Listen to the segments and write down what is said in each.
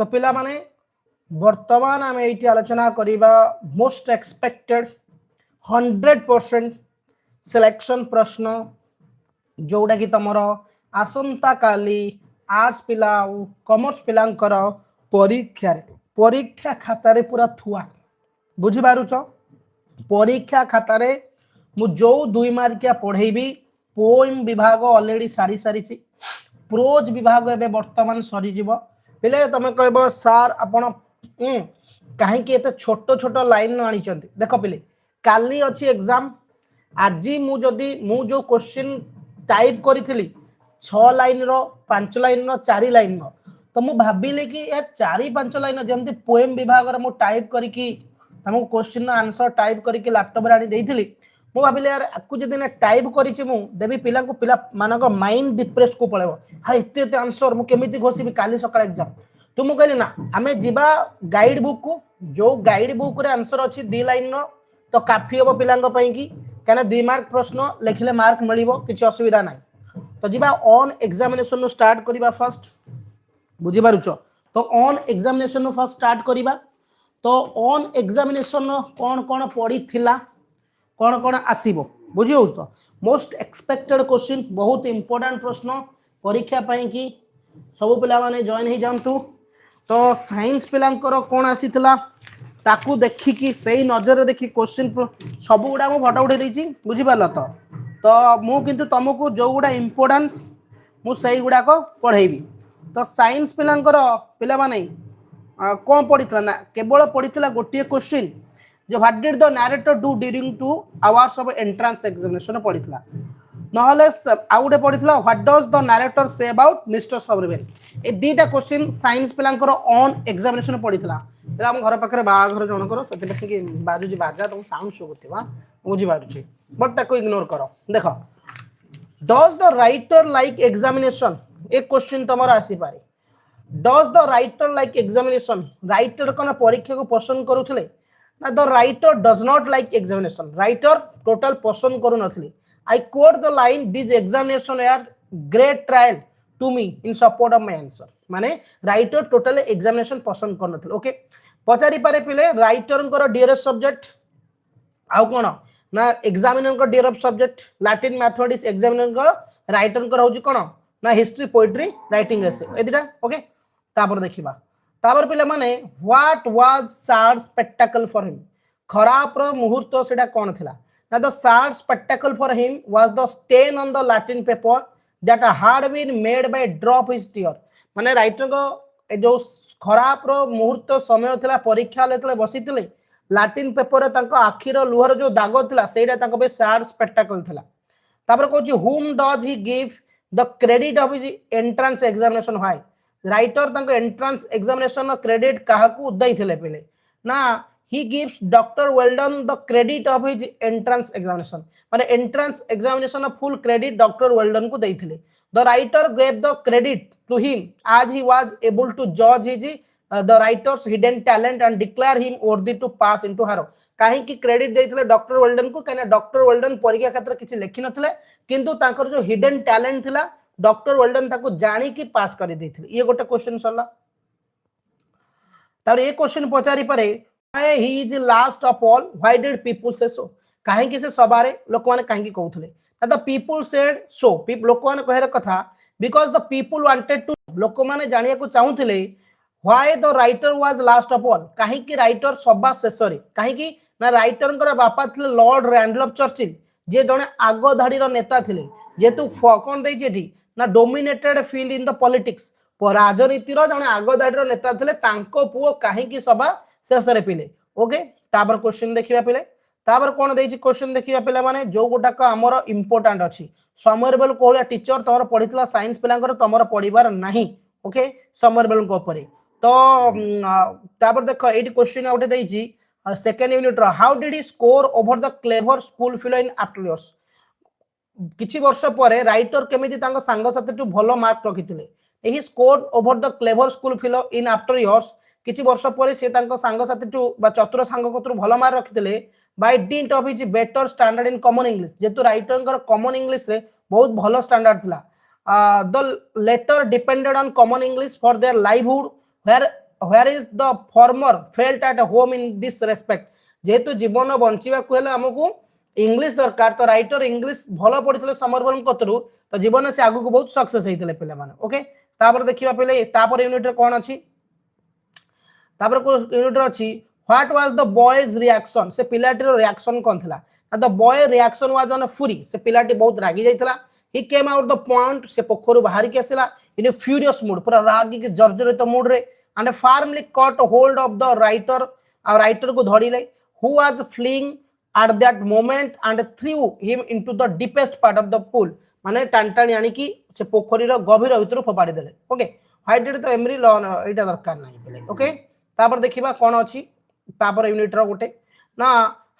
तो पिला माने वर्तमान आम ये आलोचना करवा मोस्ट एक्सपेक्टेड 100% सिलेक्शन प्रश्न जोड़ा कि तुम आसंता काली आर्ट्स पिला कॉमर्स पिलांकर परीक्षा खातार पूरा थुआ बुझिपारुच परीक्षा खातार मु जो 2 मार्किया पढ़ेबी पोएम विभाग ऑलरेडी सारी सारी प्रोज विभाग एवं वर्तमान सरीजीव पिले तुम कह सार आपण कहीं छोट छोट लाइन आनी देख पिले काली अच्छी एग्जाम आज मु जो क्वेश्चन टाइप करी 6 लाइन रो 5 लाइन रो 4 लाइन रो तो मु भाबिले कि यार 4-5 लाइन जमती पोएम विभाग रे मु टाइप करिकी हमको क्वेश्चन आंसर टाइप करिकी लैपटॉप रे आनी देइथिली मु भाबिले यार आकु जदि ना टाइप करिछि मु देबी पिला को पिला मानक माइंड डिप्रेस को पळेबो हा एते आंसर मु केमिति घोसीबी काली सकाळ एग्जाम तो मु कहली ना आमे जिबा गाइड बुक को जो गाइड बुक रे आंसर अछि 2 लाइन रो तो काफी होबो पिलांग पई की काना 2 मार्क प्रश्न लिखले मार्क मिलिबो किछि असुविधा नाही तो जीवा ऑन एग्जामिनेशन स्टार्ट करिबा फर्स्ट बुझी पारुछ तो ऑन एग्जामिनेशन फर्स्ट स्टार्ट करिबा तो ऑन एग्जामिनेशन कौन कौन पड़ी थिला कौन कौन आसीबो बुझी हो तो मोस्ट एक्सपेक्टेड क्वेश्चन बहुत इंपोर्टेंट प्रश्न परीक्षा पई की सब पिला माने जॉइन ही जानतु तो साइंस पिलांकर कौन आसीथिला ताकू देखि कि सही नजर देखि क्वेश्चन सब गुडा मु फोटो उठे देछि बुझी पारल तो मु किंतु तुमको जो गुडा इंपोर्टेंस मु सही गुडा को पढ़ेबी तो साइंस पिलांकर पिला माने कौन पढ़ीला ना केवल पढ़ीला गोटे क्वेश्चन जो what did the narrator do during 2 hours of entrance examination पढ़ीला नहले आउ गोटे पढ़ीला what does the narrator say about mister Sabharwal ए दीटा क्वेश्चन साइंस पिलांकर ऑन एग्जामिनेशन पढ़ीला हम घर पाखे बाघर जनकर से बाजुची बाजा तुम साउंड शुभुवा बुझी पारुछि बट ताको इग्नोर कर देख does the writer like examination एक क्वेश्चन तुमर आसी पारे does the writer like examination writer कौन परीक्षा को पसंद करुले ना the writer does not like examination writer total पसंद करू नथले I quote the line this examination are great trial to me in support of my answer माने राइटर टोटल एग्जामिनेशन पसंद कर नथले ओके पचारि पारे पिले राइटर को डियरेस्ट सब्जेक्ट आउ कोन ना एग्जामिनर को dear of subject Latin mathematics examiner को राइटर को रहउची कोन ना हिस्ट्री पोएट्री राइटिंग एसे ए दिटा ओके तापर देखिबा तापर पिले माने what was sad spectacle for him खराब रो मुहूर्त सेटा कोन थिला ना the sad spectacle for him was the stain on the Latin paper that had been made by drop his tear माने राइटर को ए जो खराब रो मुहूर्त समय थिला परीक्षा लेतले बसितले लैटिन पेपर तांको आखिर लुहर जो दाग थिला सेटा तांको बे सैड स्पेक्टाकल थिला तापर कहूची whom does he give the credit of his entrance examination why writer तांको एंट्रेंस एग्जामिनेशन क्रेडिट काहाकू दई थिले पहिले ना he gives Dr. Weldon the credit of his entrance examination माने entrance examination of full credit Dr. Weldon को दई थिले the writer gave the credit to him as he was able to judge his the writer's hidden talent and declare him worthy to pass into Harrow काहे की credit देइथिले doctor well done को कने doctor well done परीक्षा क्षेत्र किछि लेखि नथिले किंतु तांकर जो हिडन टैलेंट थिला डॉक्टर वेल्डन ताको जानि की पास करि देइथिले ये गोटे क्वेश्चन सरला तार ये क्वेश्चन पचारि पारे why he is last of all why did people say so काहे की से सबारे लोक माने काहे की कहउथिले the people said so people लोक माने कहर कथा because the people wanted to लोक माने जानिया को चाहुथिले why the writer was last of all काहे की राइटर सबा शेषरे काहे की ना राइटर कर बापा थिले लॉर्ड रैंडलफ चर्चिल जे जने आगो धाड़ी रो नेता थिले जेतु कोन देइ जेठी ना dominated field in the politics राजनीति रो जने आगो धाड़ी रो नेता थिले तांको पुओ काहे की सबा शेषरे पिले ओके तापर क्वेश्चन देखिबा पिले तापर कोन देइछि क्वेश्चन देखिबा पिले माने जो गोटा का हमर इंपोर्टेंट अछि समरबेल कोलिया टीचर तमर पढितला साइंस पिलांकर तमर पढिबार नाही ओके समरबेल को ऊपर तो तापर देखो एटी क्वेश्चन आउटे देइछि सेकंड यूनिट रो how did he score over the clever school fellow in after years किछि वर्ष परे राइटर केमिति तांको संग साथी टु भलो मार्क रखिथिले एही score over the clever school fellow in after years किछि वर्ष परे से तांको संग साथी टु बा चतुर संग कतरु भलो मार्क रखिथिले by dint of his better standard in common English जेतु राइटर कॉमन इंग्लिश रे बहुत भलो स्टैंडर्ड थिला the latter depended on common English for their livelihood where where is the former felt at home in this respect जेहेतु जीवन बंचिबा को हेले हमकु English दरकार तो राइटर इंग्लिश भलो पढितले समरबन कतरु तो जीवन से आगु को बहुत सक्सेस हेतिले पिले माने ओके तापर देखिबा पहिले तापर यूनिट रे कोन अछि तापर को यूनिट रे अछि what was the boys reaction से पिलाटी रो रिएक्शन कोन थिला the boy reaction was on fury से पिलाटी बहुत रागी जाइतला ही केम आउट द पॉइंट से पोखरु बाहर के आसिला इन ए फ्यूरियस मूड पूरा रागी के जर्जरित मूड रे and formally caught hold of the writer और राइटर को धरिले who was fleeing at that moment and threw him into the deepest part of the pool माने टांटाणी आनी की से पोखरी रो गभीर भितर फोपाडी देले okay why did the emery lawn एटा दरकार नाही बोले ओके तापर देखिबा कोन अछि तापर यूनिट रो गोटे ना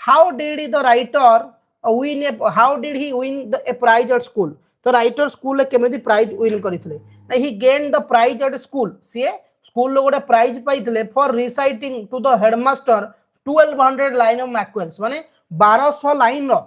how did the writer win a how did he win the a prize at school तो राइटर स्कूल केमेदी प्राइज विन करितले ना he gain the prize at school सी स्कूल लो गोटे प्राइज पाइतले for reciting to the headmaster 1200 line of Maxwell's माने 1200 line रो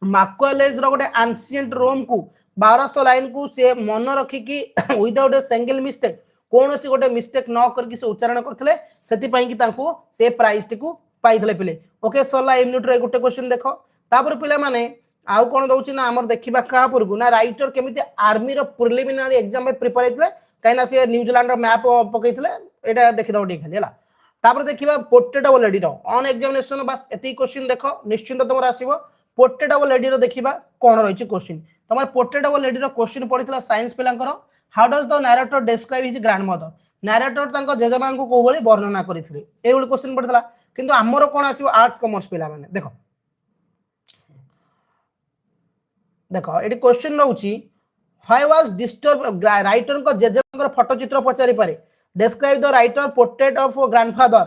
मैक्वेल्स रो गोटे एंशिएंट रोम को 1200 लाइन को से मन रखी कि विदाउट ए सिंगल मिस्टेक कौन सी गोटे मिस्टेक न करके से उच्चारण करथले सेति पई कि तांको से प्राइज टिकु पाइथले पिले ओके सला यूनिट रे गोटे क्वेश्चन देखो तापर पिले माने आउ कोन दउची ना हमर देखिबा का पुरगु ना राइटर केमिति आर्मी रो प्रिलिमिनरी एग्जाम में प्रिपेयर हेतले काइना से न्यूजीलैंड रो मैप पकैथले एटा देखि दउ ठीक हला तापर देखिबा पोर्ट्रेट ऑफ लेडी रो ऑन एग्जामिनेशन बस एती क्वेश्चन देखो निश्चिंत तमर आसीबो पोर्ट्रेट ऑफ लेडी रो देखिबा कोन रहिछि क्वेश्चन तमर पोर्ट्रेट ऑफ लेडी रो क्वेश्चन पडितला साइंस पिलांकर how does the narrator describe his grandmother narrator तांको जेजमा को को बळी वर्णना करिथिले ए उल क्वेश्चन पडितला किंतु हमरो कोन आसीबो आर्ट्स कॉमर्स पिला माने देखो देखो एटी क्वेश्चन रहउछि व्हाई वाज डिस्टर्ब राइटर को जेजमा को फोटो चित्र पचारि पारे describe the writer portrait of grandfather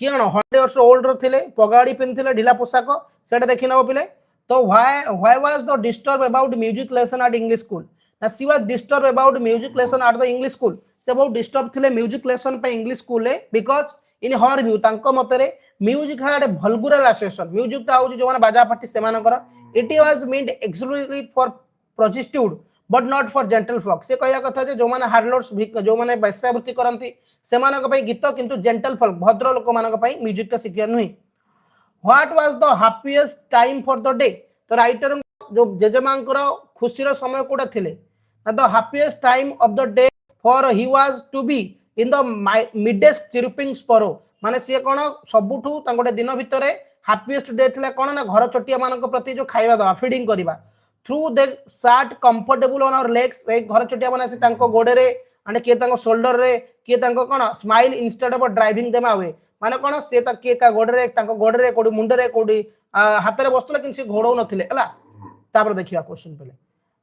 कियन 100 years old रो थिले पगाड़ी पिनथिले ढिला पोशाक सेटा देखिनबो पिले तो why was the disturb about music lesson at English school ना she was disturbed about music lesson at the English school से बहुत डिस्टर्ब थिले म्यूजिक लेसन पे इंग्लिश स्कूल ले बिकॉज़ इन हर व्यू तांको मतरे music had a vulgar association music ता होची जो माने बाजा पार्टी से मानकर it was meant exclusively for prostitute but not for gentle folk से कहया कथा जे जो माने हार्डलर्स जो माने वैश्यावृत्ति करंती से मानक पई गीत किंतु जेंटल फॉक भद्र लोक मानक पई म्यूजिक का सिखिया नहीं what was the happiest time for the day तो राइटर जो जेजमांकर खुशीर समय कोडा थिले the happiest time of the day for he was to be in the midst chirping sparrow माने से कोन सबुठू तांगोटे दिन भितरे हैप्पीएस्ट डे थिला कोन ना घर चटिया मानक प्रति जो खाइबा दवा फीडिंग करिबा through they sat comfortable on our legs रे घर चटिया माने से तांको गोडे रे अने के तांको शोल्डर रे के तांको कोन smile instead of driving them away माने कोन से ता के का गोडे रे तांको गोडे रे कोडी मुंडे रे कोडी हाथ रे बसतले किन से घोडौ नथिले हला तापर देखिबा क्वेश्चन पले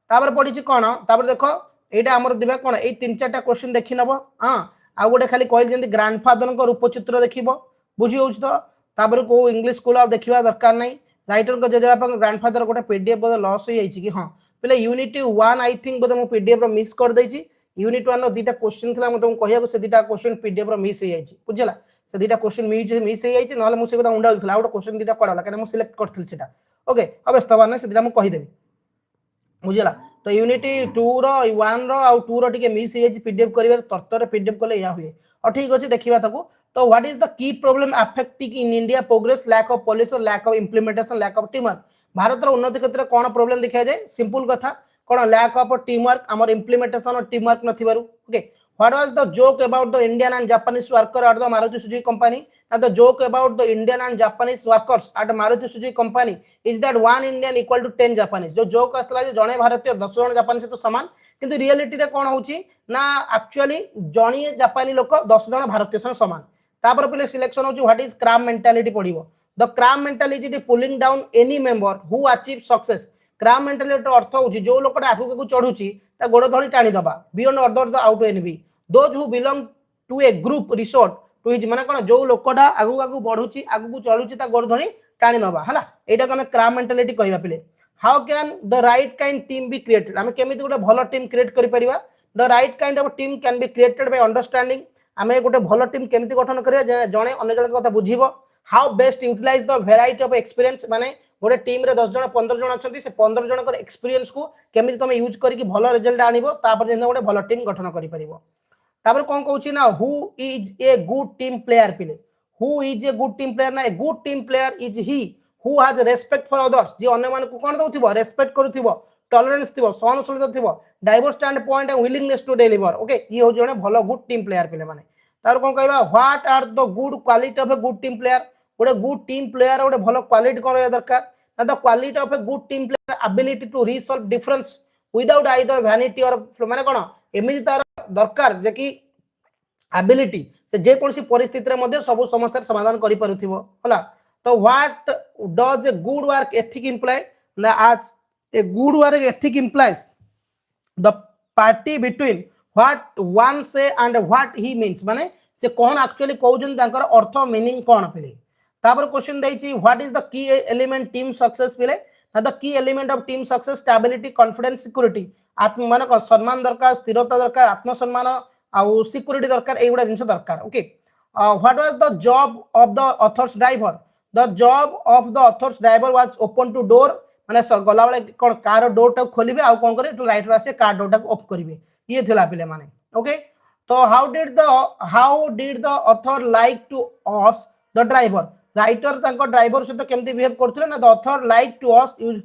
तापर पडी छि कोन तापर देखो एटा हमर दिबा कोन ए तीन चारटा क्वेश्चन देखि नबो हां आ गोटे खाली कहल जेंति ग्रैंडफादर को रूप चित्र देखिबो बुझी होछ तो तापर को इंग्लिश स्कूल आ देखिबा दरकार नै राइटर को जेजेबापा ग्रैंडफादर गोटे पीडीएफ बदे लॉस हो जाइछि कि हां पहिले यूनिट 1 आई थिंक बदे मो पीडीएफ रो मिस कर दैछि यूनिट 1 रो दीटा क्वेश्चन थिला म तुम कहिया को से दीटा क्वेश्चन पीडीएफ रो मिस हो जाइछि बुझला से दीटा क्वेश्चन मिस हो जाइछि नहले मो से बदा उंडाल थिला गोटे क्वेश्चन दीटा पडाला कने मो सिलेक्ट करथिल सेटा ओके अब स्तवान से दीटा म कहि देबी बुझला तो यूनिट 2 रो 1 रो आ 2 रो टिके मिस हो जाइछि पीडीएफ करिवार तरतर पीडीएफ कोले या हुए और ठीक अछि देखिबा ताको तो what is the key problem affecting in India progress lack of policy और lack of implementation lack of team work Bharat रो उन्नति क्षेत्र कोन प्रॉब्लम देखा जाए सिंपल कथा कोन लैक ऑफ टीम वर्क हमर इंप्लीमेंटेशन और टीम वर्क नथिबारु okay what was the joke about the Indian and Japanese worker at the Maruti Suzuki company the joke about the Indian and Japanese workers eight Maruti Suzuki company is that one Indian equal to 10 Japanese जो जोक असला जे जणे भारतीय 10 जण जापानी से तो समान किंतु रियलिटी रे कोन होची ना एक्चुअली जणी जापानी लोक 10 जण भारतीय से समान तापर पहिले सिलेक्शन होची व्हाट इज क्राम मेंटालिटी पडिबो the crab mentality pulling down any member who achieve success crab mentality अर्थ होची जो लोकटा आगु को चढुची ता गोड़ धड़ी टाणी दबा बियॉन्ड ऑर्डर द आउट एनबी those who belong to a group resort to his माने कोन जो लोकटा आगु आगु बढ़ुची आगु को चढुची ता गोड़ धड़ी टाणी दबा हला एटा को हम क्राम मेंटालिटी कहबा पहिले how can the right kind team be created हम केमिति गोटे भलो टीम क्रिएट करि परिबा the right kind of team can be created by understanding आमे गोटे भलो टीम केमिति गठन करिया जणे अन्य जण कथा बुझिबो how best utilize the variety of experience माने गोटे टीम रे 10 जण 15 जण अछंती से 15 जण कर एक्सपीरियंस को केमिति तमे यूज करी कि भलो रिजल्ट आनिबो तापर जेन गोटे भलो टीम गठन करि परिबो तापर कौन कहूँ ना who is a good team player पिले who is a good team player ना a good team player is he who has respect for others जे अन्य मान को कोन दउथिबो रेस्पेक्ट करूथिबो टॉलरेंस थिबो सहनशीलता थिबो diverse stand point and willingness to deliver okay ये हो जने भलो गुड टीम प्लेयर पिले माने तार कोन कहबा what are the good quality of a good team player गोटे गुड टीम प्लेयर गोटे भलो क्वालिटी कोन रहया दरकार ना the quality of a good team player ability to resolve difference without either vanity or माने कोन एमिति तार दरकार जे कि एबिलिटी से जे कोनसी परिस्थिति रे मध्ये सब समस्या समाधान करि पारुथिबो होला तो what does a good work ethic imply ना आज a good work ethic implies the party between what one से एंड व्हाट ही मीन्स माने से कोन एक्चुअली कहउजन तांकर अर्थ मीनिंग कोन पिले तापर क्वेश्चन दैछि what is the key element team success पिले ना the key element of team success stability confidence security आत्म माने सम्मान दरकार स्थिरता दरकार आत्मसम्मान आउ सिक्योरिटी दरकार एगुडा जिंस दरकार okay what was the job of the authors driver the job of the authors driver was open to door माने गला बेले कोन कार डोर टा खोलिबे आ कोन करे तो राइटर आसे कार डोर टा ऑफ करिवे ये थिला पिले माने ओके तो how did the author like to us the driver writer तांको ड्राइवर से तो केमती बिहेव करथले ना the author like to us use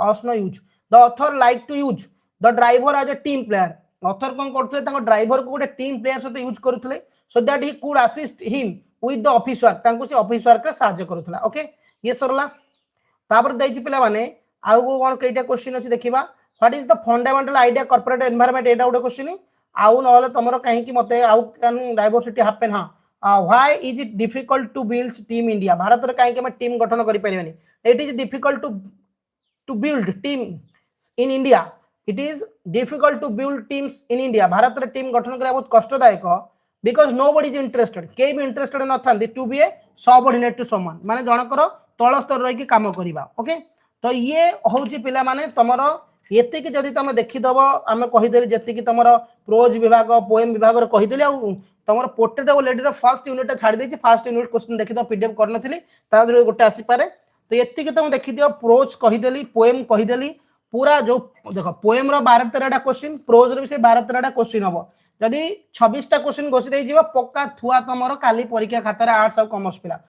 us no use the author like to use the driver as a team player author कोन करथले तांको driver को गोटे टीम प्लेयर सहित यूज करथले so that he could assist him with the office work तांको से office work रे सहायता करथला ओके ये सरला तापर दैछि पिला माने आउ कोन केटा क्वेश्चन अछि देखिबा what is the fundamental idea corporate environment एटा गोटे क्वेश्चन आउ नहले तमरो काहे कि मते आउ कैन डाइवर्सिटी हैपन हां why is it difficult to build team India Bharat रे काहे कि हम टीम गठन करि परिबेनी it is difficult to build team in India it is difficult to build teams in India Bharat रे टीम गठन करा बहुत कष्टदायक बिकॉज नोबडी इज इंटरेस्टेड के भी इंटरेस्टेड न थांदी to be a subordinate to someone माने जनकर तळ स्तर रही काम करबा ओके तो ये होची पिला माने तमरो एते कि जदी तमे देखि दबो आमे कहि देली जति कि तमरो प्रोज विभाग पोएम विभाग रे कहि देली आ तमरो portrait lady row first unit छाडी देछि फर्स्ट यूनिट क्वेश्चन देखि दो पीडीएफ करनथिली ता दर गोटे आसी पारे तो एते कि तमे देखि दियो प्रोज कहि देली पोएम कहि देली पूरा जो देखो पोएम रो 12-13टा क्वेश्चन प्रोज रो भी से 12-13टा क्वेश्चन हबो जदी 26टा क्वेश्चन गोसी दे जीव पक्का थुआ तमरो काली परीक्षा खाता रे आर्ट्स और कॉमर्स पिला